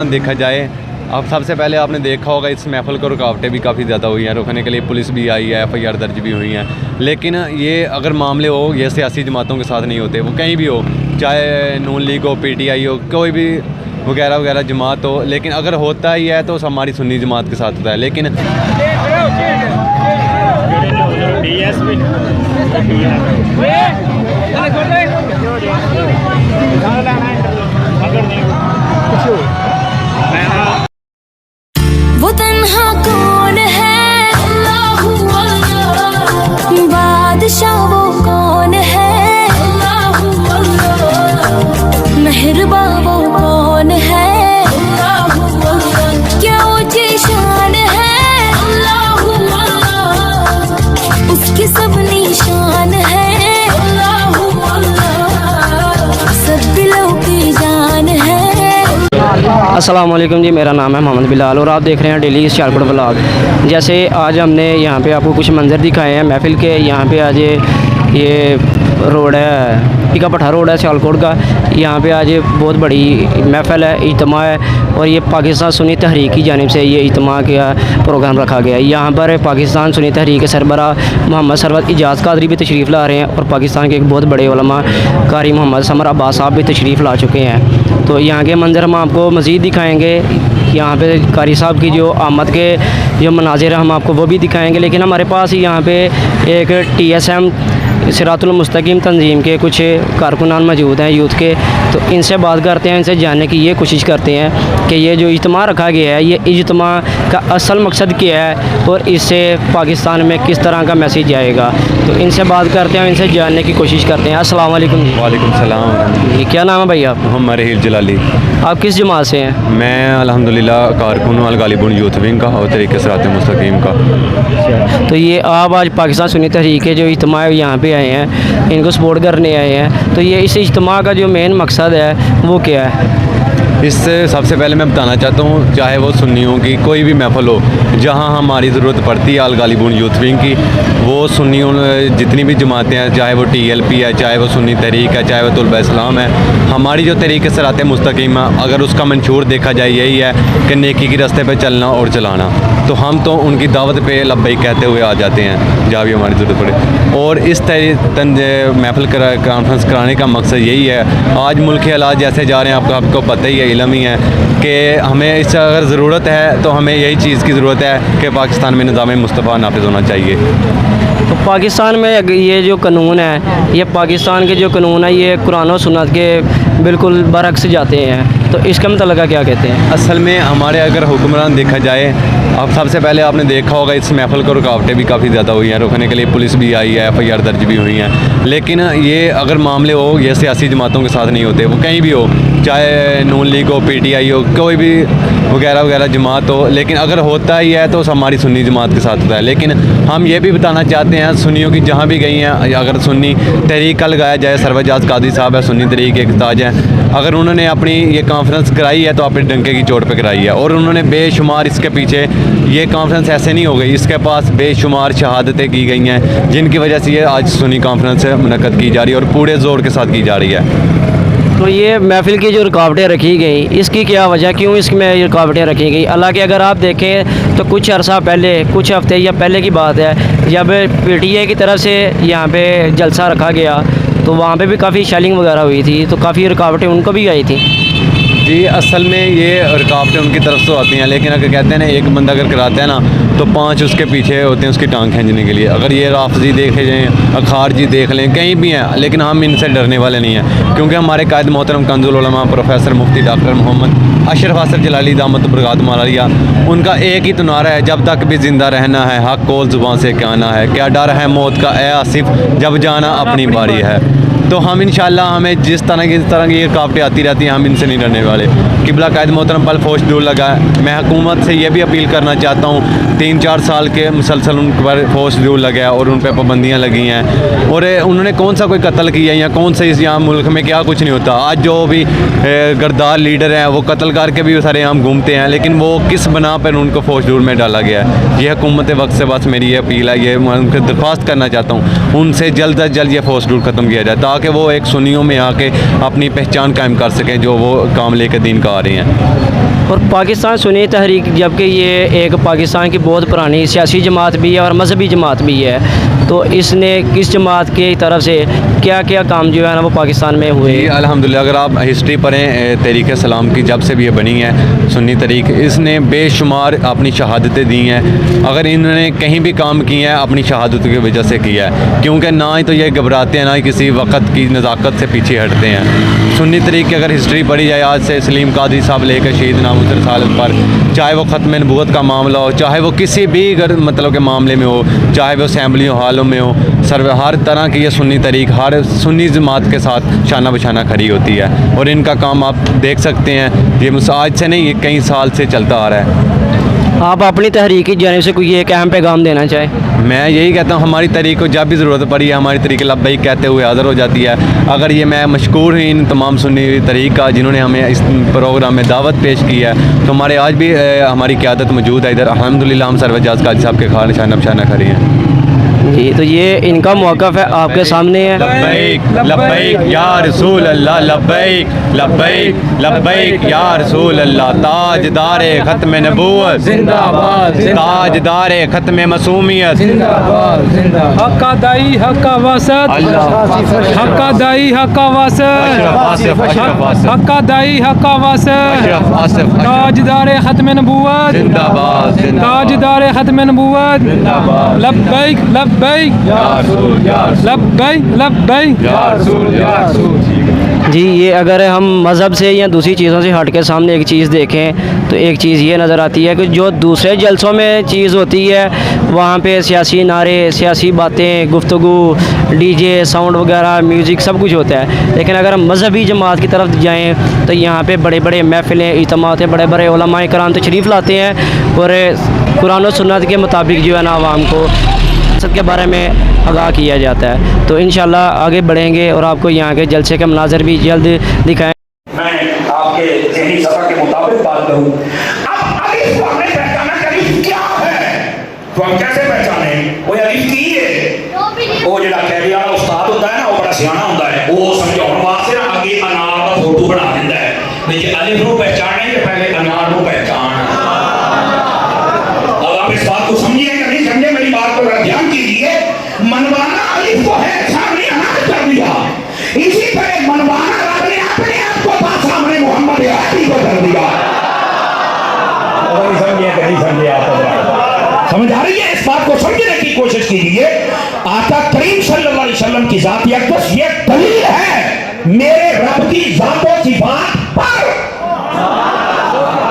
देखा जाए अब सबसे पहले आपने देखा होगा इस महफिल को रुकावटें भी काफ़ी ज़्यादा हुई हैं। रुकने के लिए पुलिस भी आई है, FIR दर्ज भी हुई हैं। लेकिन ये अगर मामले हो ये सियासी जमातों के साथ नहीं होते, वो कहीं भी हो, चाहे नून लीग हो, PTI हो, कोई भी वगैरह वगैरह जमात हो, लेकिन अगर होता ही है तो हमारी सुन्नी जमात के साथ होता है। लेकिन वो तन्हा कौन है, अल्लाहू अल्लाह, बादशाह वो कौन है, अल्लाहू अल्लाह, मेहरबां वो कौन है, अल्लाहू अल्लाह, क्या ऊंची शान है, अल्लाहू अल्लाह, उसकी सब निशान है, अल्लाहू अल्लाह, सब दिलों की जान है। अस्सलाम वालेकुम जी, मेरा नाम है मोहम्मद बिलाल और आप देख रहे हैं डेली सियालकोट व्लॉग। जैसे आज हमने यहाँ पे आपको कुछ मंजर दिखाए हैं महफिल के। यहाँ पे आज ये रोड है, टीका भट्ठा रोड है सियालकोट का। यहाँ पे आज बहुत बड़ी महफिल है, इज्तिमा है, और ये पाकिस्तान सुन्नी तहरीक की जानिब से ये इज्तिमा का प्रोग्राम रखा गया है। यहाँ पर पाकिस्तान सुन्नी तहरीक के सरबरा मोहम्मद सरवत इजाज़ कादरी भी तशरीफ़ ला रहे हैं और पाकिस्तान के एक बहुत बड़े उलमा कारी मोहम्मद समर अब्बास साहब भी तशरीफ़ ला चुके हैं। तो यहाँ के मंजर हम आपको मज़ीद दिखाएँगे। यहाँ पे कारी साहब की जो आमद के जो मनाजिर हम आपको वो भी दिखाएँगे। लेकिन हमारे पास यहाँ पे एक TSM सिरातुल मुस्तकीम तंजीम के कुछ कारकुनान मौजूद हैं यूथ के, तो इनसे बात करते हैं, इनसे जानने की ये कोशिश करते हैं कि ये जो इज्तिमा रखा गया है ये इज्तिमा का असल मकसद क्या है और इससे पाकिस्तान में किस तरह का मैसेज आएगा। तो इनसे बात करते हैं, इनसे जानने की कोशिश करते हैं। अस्सलाम वालेकुम जी। वालेकुम सलाम। ये क्या नाम है भैया? मोहम्मद रहील जलाली। आप किस जमात से हैं? मैं अल्हम्दुलिल्लाह कारकुन अल गालिबुन यूथ विंग का और तरीके सिरात मुस्तकीम का। तो ये आप आज पाकिस्तान सुन्नी तहरीक के जो इज्तिमा है यहाँ पे आए हैं, इनको सपोर्ट करने आए हैं, तो ये इस इज्तिमा का जो मेन मकसद है वो क्या है? इससे सबसे पहले मैं बताना चाहता हूँ, चाहे वो सुन्नियों की कोई भी महफिल हो जहाँ हमारी ज़रूरत पड़ती है अल गालिबुन यूथ विंग की, वो सुन्नियों जितनी भी जमातें हैं, चाहे वो TLP है, चाहे वो सुन्नी तहरीक है, चाहे वो तुलबा इस्लाम है, हमारी जो तरीके सिरात मुस्तकीम है, अगर उसका मंशूर देखा जाए यही है कि नेकी के रास्ते पे चलना और चलाना, तो हम तो उनकी दावत पे लब्बैक कहते हुए आ जाते हैं जहाँ भी हमारी ज़रूरत पड़े। और इस महफिल कॉन्फ्रेंस कराने का मकसद यही है। आज मुल्क के हालात जैसे जा रहे हैं, आपको पता ही है, इल्म ही है कि हमें इससे अगर ज़रूरत है तो हमें यही चीज़ की ज़रूरत है कि पाकिस्तान में निज़ाम मुस्तफ़ा नाफिज होना चाहिए। तो पाकिस्तान में ये जो कानून है, ये पाकिस्तान के जो कानून है ये कुरान और सुन्नत के बिल्कुल बरअक्स जाते हैं, तो इसका मतलब क्या कहते हैं? असल में हमारे अगर हुक्मरान देखा जाए, अब सबसे पहले आपने देखा होगा इस महफिल को रुकावटें भी काफ़ी ज़्यादा हुई हैं। रुकने के लिए पुलिस भी आई है, FIR दर्ज भी हुई हैं। लेकिन ये अगर मामले हो ये सियासी जमातों के साथ नहीं होते, वो कहीं भी हो, चाहे नून लीग हो, PTI हो, कोई भी वगैरह वगैरह जमात हो, लेकिन अगर होता ही है तो हमारी सुन्नी जमात के साथ होता है। लेकिन हम ये भी बताना चाहते हैं सुन्नियों की जहाँ भी गई हैं, अगर सुन्नी तहरीक का लगाया जाए, सरवजाज कादरी साहब है, सुन्नी तहरीक के एक ताज हैं, अगर उन्होंने अपनी ये कॉन्फ्रेंस कराई है तो अपने डंके की चोट पे कराई है, और उन्होंने बेशुमार इसके पीछे ये कॉन्फ्रेंस ऐसे नहीं हो गई, इसके पास बेशुमार शहादतें की गई हैं जिनकी वजह से ये आज सुन्नी कॉन्फ्रेंस मुनक़्क़द की जा रही है और पूरे ज़ोर के साथ की जा रही है। तो ये महफिल की जो रुकावटें रखी गई, इसकी क्या वजह, क्यों इसमें ये रुकावटें रखी गई? हालांकि अगर आप देखें तो कुछ अरसा पहले, कुछ हफ्ते या पहले की बात है, जब PTI की तरफ से यहाँ पे जलसा रखा गया तो वहाँ पे भी काफ़ी शेलिंग वगैरह हुई थी, तो काफ़ी रुकावटें उनको भी आई थी। जी, असल में ये रुकावटें उनकी तरफ से आती हैं, लेकिन अगर कहते हैं ना एक बंदा अगर कराता है ना तो 5 उसके पीछे होते हैं उसकी टांग खींचने के लिए। अगर ये राफजी देखे जाएँ, खारजी देख लें, कहीं भी हैं, लेकिन हम इनसे डरने वाले नहीं हैं, क्योंकि हमारे कायद मोहतरम कंजुल उलमा प्रोफेसर मुफ्ती डॉक्टर मोहम्मद अशरफ असर जलाली दामत बरकात मालिया, उनका एक ही तो नारा है, जब तक भी ज़िंदा रहना है हक कोल ज़ुबान से कहना है, क्या डर है मौत का ए आसिफ जब जाना अपनी बारी है। तो हम इंशाल्लाह हमें जिस तरह की रुकावटें आती रहती हैं, हम इनसे नहीं डरने वाले। किबला कायद मोहतरम पर फौज दूर लगा है, मैं हुकूमत से ये भी अपील करना चाहता हूँ, 3-4 साल के मुसलसल उन पर फौज दूर लगा है और उन पर पाबंदियाँ लगी हैं, और उन्होंने कौन सा कोई कत्ल किया है या कौन सा इस यहाँ मुल्क में क्या कुछ नहीं होता। आज जो भी गरदार लीडर हैं वो कत्ल करके भी सारे हम घूमते हैं, लेकिन वो किस बना पर उनको फौज दूर में डाला गया है। ये हुकूमत वक्त से बस मेरी ये अपील है, ये मैं उनसे दरख्वास्त करना चाहता हूँ, उनसे जल्द अज जल्द ये फौज दूर ख़त्म किया जाए, ताकि वो एक सुन्नियों में आके अपनी पहचान कायम कर सकें जो वो काम लेकर दीन का आ रहे हैं। और पाकिस्तान सुन्नी तहरीक, जबकि ये एक पाकिस्तान की बहुत पुरानी सियासी जमात भी है और मजहबी जमात भी है, तो इसने किस जमात की तरफ से क्या क्या काम जो है ना वो पाकिस्तान में हुए? जी अल्हम्दुलिल्लाह, अगर आप हिस्ट्री पढ़ें तहरीक सलाम की, जब से भी ये बनी है सुन्नी तहरीक, इसने बेशुमार अपनी शहादतें दी हैं। अगर इन्होंने कहीं भी काम किया है अपनी शहादत की वजह से किया है, क्योंकि ना ही तो ये घबराते हैं ना ही किसी वक्त की नज़ाकत से पीछे हटते हैं। सुन्नी तहरीक की अगर हिस्ट्री पढ़ी जाए आज से सलीम कादरी साहब लेकर शहीद नामूद रसालत पर, चाहे वो ख़त्म नबूवत का मामला हो, चाहे वो किसी भी मतलब के मामले में हो, चाहे वो असेंबली हालों में हो, हर तरह की ये सुन्नी तहरीक हर सुन्नी जमात के साथ शाना बशाना खड़ी होती है। और इनका काम आप देख सकते हैं, ये आज से नहीं, ये कई साल से चलता आ रहा है। आप अपनी तहरीक की जानिब से कोई एक अहम पैगाम देना चाहें? मैं यही कहता हूँ, हमारी तहरीक को जब भी ज़रूरत पड़ी है हमारी तहरीक लब्बैक कहते हुए हाज़िर हो जाती है। अगर ये मैं मशकूर हूँ इन तमाम सुन्नी तहरीक का जिन्होंने हमें इस प्रोग्राम में दावत पेश की है, तो हमारे आज भी हमारी क़यादत मौजूद है इधर। अल्हम्दुलिल्लाह हम सरवजाज काजी साहब के खान शाना बशाना खड़ी हैं। जी, तो ये इनका मौक़िफ़ है आपके सामने है। लब्बैक लब्बैक या रसूल अल्लाह, लब्बैक लब्बैक लब्बैक या रसूल अल्लाह। ताजदारे ख़त्म नबूवत जिंदाबाद, ताजदारे ख़त्म मसूमियत जिंदाबाद, जिंदाबाद। हक्का दाई हक्का वसत, हक्का दाई हक्का अशरफ आसिफ, वसत, अशरफ आसिफ, हक्का दाई हक्का वसत, अशरफ आसिफ, ताजदारे ख़त्म नबूवत, जिंदाबाद जिंदाबाद ताजदारे ख़त्म नबूवत, जिंदाबाद, लब्बैक लब्बैक या रसूल या रसूल लब्बैक लब्बैक। या रसूल या रसूल। जी, ये अगर हम मज़हब से या दूसरी चीज़ों से हट के सामने एक चीज़ देखें तो एक चीज़ ये नज़र आती है कि जो दूसरे जलसों में चीज़ होती है वहाँ पे सियासी नारे, सियासी बातें, गुफ्तगू, डीजे, साउंड वगैरह, म्यूज़िक सब कुछ होता है। लेकिन अगर हम मजहबी जमात की तरफ जाएँ तो यहाँ पे बड़े बड़े महफ़िलें, इज्तिमात, बड़े बड़े उलमाए कराम तशरीफ़ लाते हैं और कुरान और सुन्नत के मुताबिक जो है ना आवाम को सब के बारे में आगाह किया जाता है। तो इंशाल्लाह आगे बढ़ेंगे और आपको यहाँ के जलसे के मनाज़र भी जल्द दिखाएँ। मैं आपके ज़हनी सफ़र के मुताबिक बात करूं। अब अलिफ को हमने पहचाना कि अलिफ क्या है, तो हम कैसे पहचाने? वो अलिफ की है, वो जो कहने वाला उस्ताद होता है ना, वो बड़ा सियाना होता है, वो समझाने वास्ते ना आगे अनार का फोटो बना देता है, लेकिन अलिफ को पहचानने के पहले अनार को पहचान। अब आप इस बात को समझिए या नहीं समझे, मेरी बात पर ध्यान कीजिए। मनवाना अलिफ को है, सामने अनार कर दिया, इसी तरह मनवाना रब ने अपने आप को सामने मोहम्मद अली को कर दिया। नहीं समझिए कि नहीं समझे आप? समझ आ रही है? इस बात को समझने की कोशिश कीजिए। आका करीम सल्लल्लाहु अलैहि वसल्लम की जात अक़दस ये दलील है मेरे रब की जातो सिफात पर।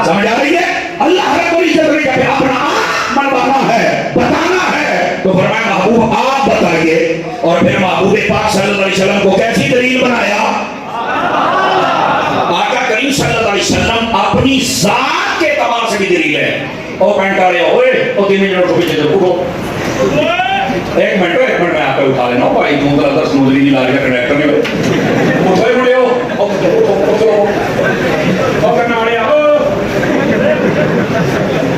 समझ आ रही है? अल्लाह रब्बुल इज्जत ने कहा अपना आप मनवाना है, बताना है, तो फरमाया महबूब आप बताइए। और फिर महबूब पाक सल्लल्लाहु अलैहि वसल्लम को कैसी दलील बनाया? आका करीम सल्लल्लाहु अलैहि वसल्लम अपनी जात के तमाम से भी दलील है। ओ पैंट वाले ओए, ओ 3 मिनट को पीछे उठो, एक मिनट मैं आपको उठा लेना भाई, तुम तो 10 मुजरी नहीं ला रहे कंडक्टर ने, उठो ही मुड़े हो, ओ करना वाले आओ,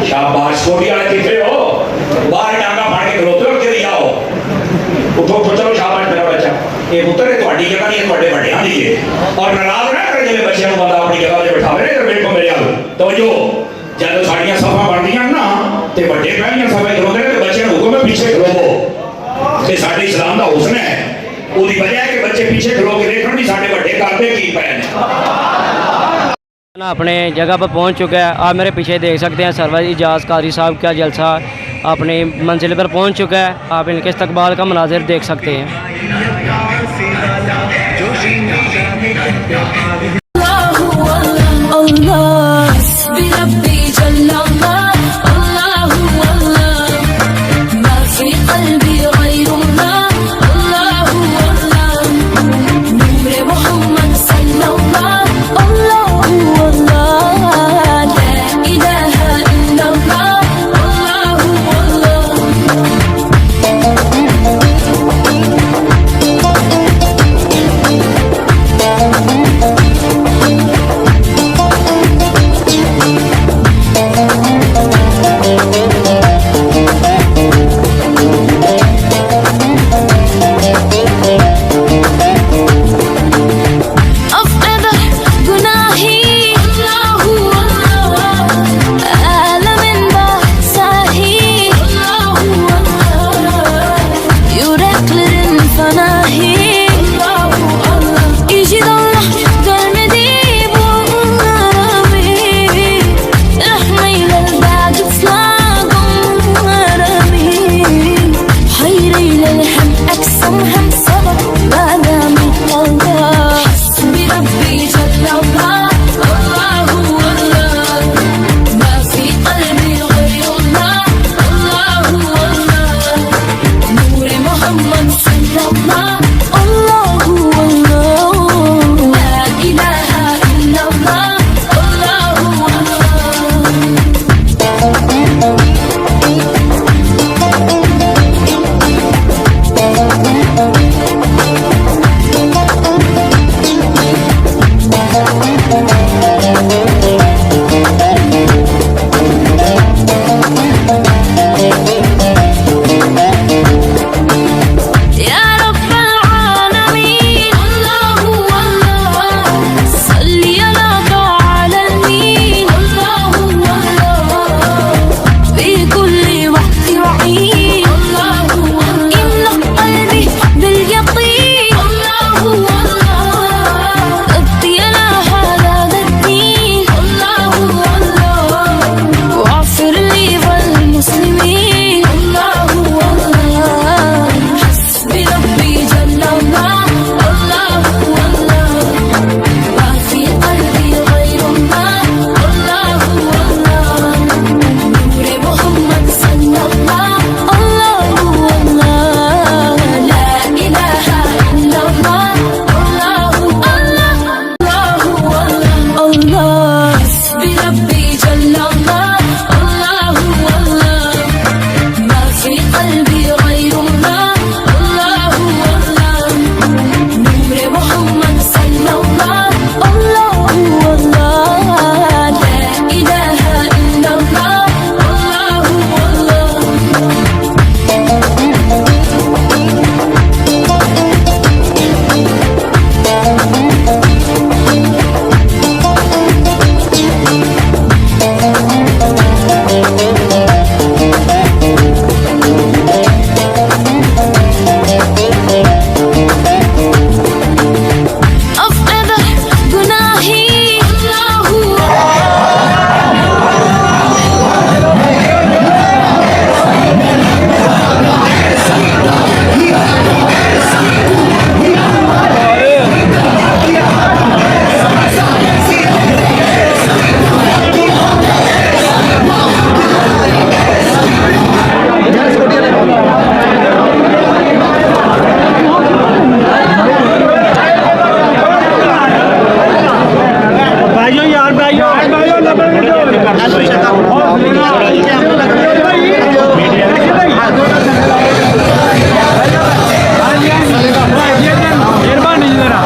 शाबाश, छोटी वाले दिख रहे हो, बाहर डांगा फाड़ के खलोते हो, चली आओ, उठो उठो, चलो शाबाश मेरा बच्चा, ये पुत्र है तुम्हारी जगह नहीं है, तुम्हारे बड़ियां दी है। और नाराज ना करे जिन्हें बच्चे को बंदा अपनी जगह पे बैठावे ना, मेरे को मेरे आल तो जो जब साड़ियां सफा बनदियां ना ते बड़े पहनियां सफा खलोते ने, बच्चे ने हुक्म है पीछे खलोवो, ते साडे इस्लाम दा हुस्न है, ओदी वजह है कि बच्चे पीछे खलो के देखण भी साडे बड़े करदे की पैन ना अपने जगह पर पहुंच चुका है। आप मेरे पीछे देख सकते हैं सरवर इजाज़ कादरी साहब का जलसा अपनी मंजिल पर पहुंच चुका है। आप इनके इस्तकबाल का मनाजिर देख सकते हैं। मेहरबानी जरा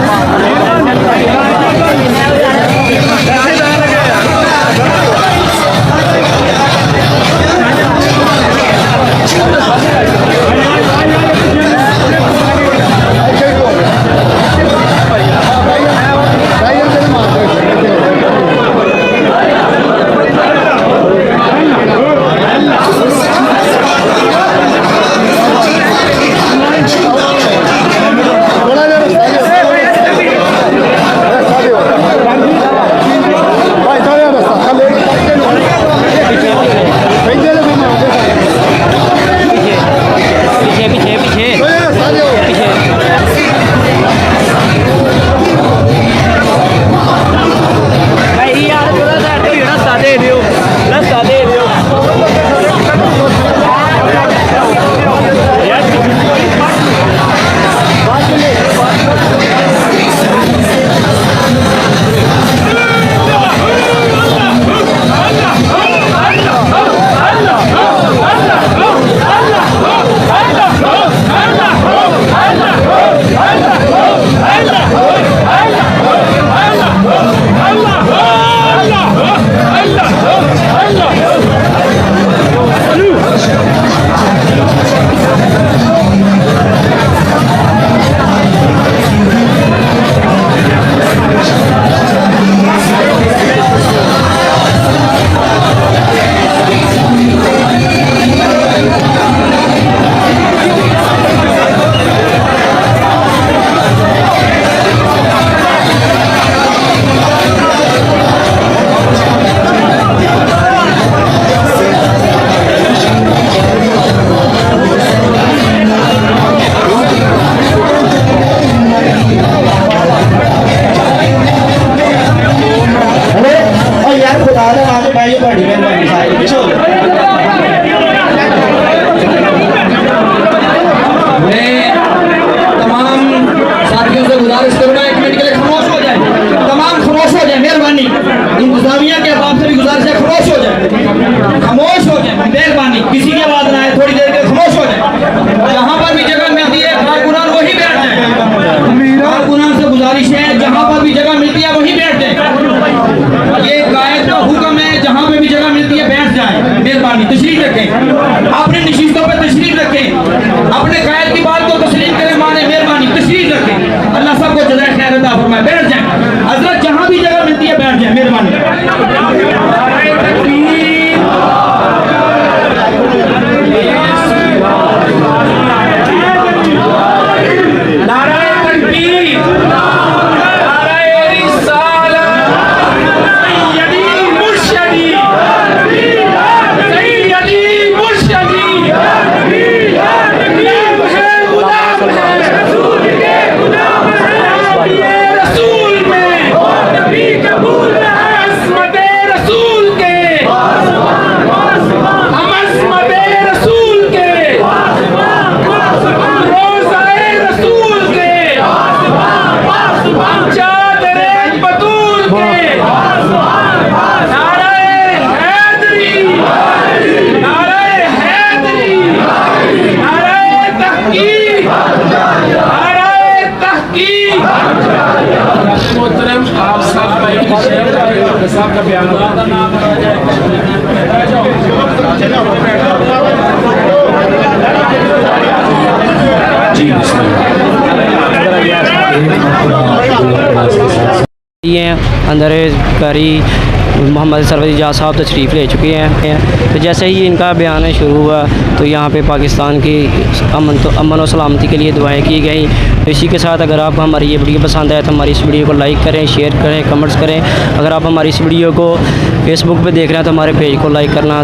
पीछे पीछे पीछे पीछे भाई यार थोड़ा सा रास्ता दे दियो रास्ता दे दियो इंतजामिया के बाप से भी गुजारिश है खामोश हो जाए मेहरबानी किसी की आवाज ना आए थोड़ी देर के खामोश हो जाए जहाँ पर भी जगह मिलती है कारकुनान वही बैठ जाए कारकुनान से गुजारिश है जहाँ पर भी जगह मिलती है वही बैठ जाए ये कायद का हुक्म है जहाँ पे भी जगह मिलती है बैठ जाए मेहरबानी तशरीफ रखें अपनी नशिस्तों पर तशरीफ रखें अपने कायद की बात को तस्लीम करें माने मेहरबानी तशरीफ रखें अल्लाह सबको जज़ाए खैर अता फरमाए बैठ जाए हजरत जहाँ भी जगह मिलती है बैठ जाए मेहरबानी साहब का बयान ये अंदर कारी मोहम्मद सरवर इजाज़ साहब तशरीफ़ ले चुके हैं। तो जैसे ही इनका बयान शुरू हुआ तो यहाँ पे पाकिस्तान की अमन और सलामती के लिए दुआएं की गई। तो इसी के साथ अगर आपको हमारी ये वीडियो पसंद आए तो हमारी इस वीडियो को लाइक करें, शेयर करें, कमेंट्स करें। अगर आप हमारी इस वीडियो को फेसबुक पे देख रहे हैं तो हमारे पेज को लाइक करना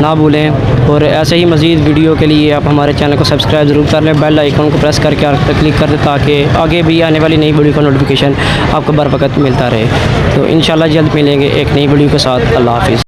ना भूलें। और ऐसे ही मज़ीद वीडियो के लिए आप हमारे चैनल को सब्सक्राइब ज़रूर कर लें, बेल आइकन को प्रेस करके आप पर क्लिक कर दें ताकि आगे भी आने वाली नई वीडियो का नोटिफिकेशन आपको बर वक्त मिलता रहे। तो इंशाल्लाह जल्द मिलेंगे एक नई वीडियो के साथ। अल्लाह हाफ़िज़।